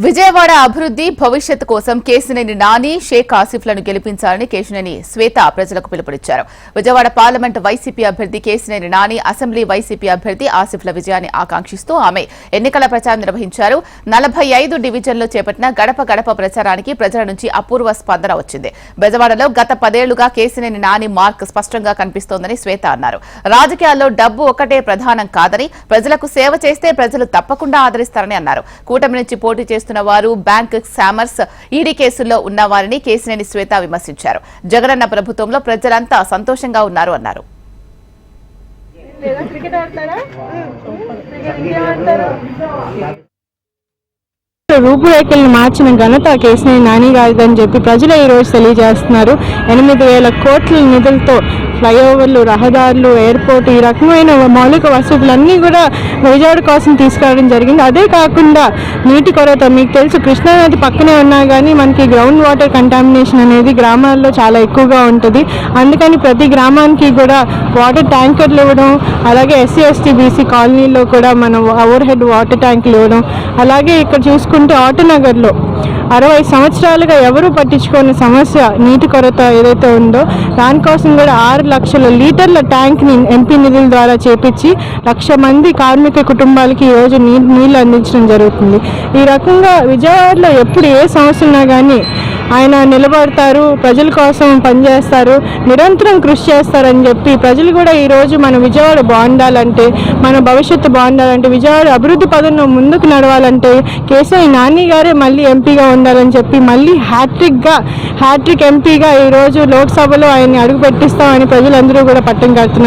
విజయవాడ అభివృద్ధి భవిష్యత్తు కోసం కేశినేని నాని షేక్ ఆసిఫ్లను గెలిపించాలని కేశినేని శ్వేత ప్రజలకు పిలుపునిచ్చారు. విజయవాడ పార్లమెంట్ వైసీపీ అభ్యర్థి కేశినేని నాని, అసెంబ్లీ వైసీపీ అభ్యర్థి ఆసిఫ్ల విజయాన్ని ఆకాంక్షిస్తూ ఆమె ఎన్నికల ప్రచారం నిర్వహించారు. 45 డివిజన్లో చేపట్టిన గడప గడప ప్రచారానికి ప్రజల నుంచి అపూర్వ స్పందన వచ్చింది. బెజవాడలో గత 10 ఏళ్లుగా కేశినేని నాని మార్క్ స్పష్టంగా కనిపిస్తోందని శ్వేత అన్నారు. రాజకీయాల్లో డబ్బు ఒక్కటే ప్రధానం కాదని, ప్రజలకు సేవ చేస్తే ప్రజలు తప్పకుండా ఆదరిస్తారని అన్నారు. కూటమి నుంచి పోటీ వారు బ్యాంక్ స్కామర్స్, ఈడీ కేసుల్లో ఉన్న వారిని కేశినేని శ్వేత విమర్శించారు. జగనన్న ప్రభుత్వంలో ప్రజలంతా సంతోషంగా ఉన్నారు అన్నారు. రూపురేఖలను మార్చిన ఘనత కేశినేని నాని గారిదని చెప్పి ప్రజలు ఈ రోజు తెలియజేస్తున్నారు. 8,000 కోట్ల నిధులతో ఫ్లైఓవర్లు, రహదారులు, ఎయిర్పోర్ట్, ఈ రకమైన మౌలిక వసతులన్నీ కూడా విజయవాడ కోసం తీసుకురావడం జరిగింది. అదే కాకుండా నీటి కొరత, మీకు తెలుసు కృష్ణానది పక్కనే ఉన్నా కానీ మనకి గ్రౌండ్ వాటర్ కంటామినేషన్ అనేది గ్రామాల్లో చాలా ఎక్కువగా ఉంటుంది. అందుకని ప్రతి గ్రామానికి కూడా వాటర్ ట్యాంకర్లు ఇవ్వడం, అలాగే ఎస్సీ ఎస్టీ బీసీ కాలనీలో కూడా మనం ఓవర్ హెడ్ వాటర్ ట్యాంకులు ఇవ్వడం, అలాగే ఇక్కడ చూసుకుంటే ఆటోనగర్లో 60 సంవత్సరాలుగా ఎవరూ పట్టించుకోని సమస్య నీటి కొరత ఏదైతే ఉందో దానికోసం కూడా 6 లక్షల లీటర్ల ట్యాంక్ని ఎంపీ నిధుల ద్వారా చేపించి 1,00,000 మంది కార్మిక కుటుంబాలకి ఈరోజు నీళ్లు అందించడం జరుగుతుంది. ఈ రకంగా విజయవాడలో ఎప్పుడు ఏ సమస్య ఉన్నా కానీ ఆయన నిలబడతారు, ప్రజల కోసం పనిచేస్తారు, నిరంతరం కృషి చేస్తారని చెప్పి ప్రజలు కూడా ఈరోజు మన విజయవాడ బాగుండాలంటే, మన భవిష్యత్తు బాగుండాలంటే, విజయవాడ అభివృద్ధి పదంలో ముందుకు నడవాలంటే కేశినేని నాని గారే మళ్ళీ ఎంపీగా ఉండాలని చెప్పి మళ్ళీ హ్యాట్రిక్ ఎంపీగా ఈరోజు లోక్సభలో ఆయన్ని అడుగు పెట్టిస్తామని ప్రజలందరూ కూడా పట్టం కడుతున్నారు.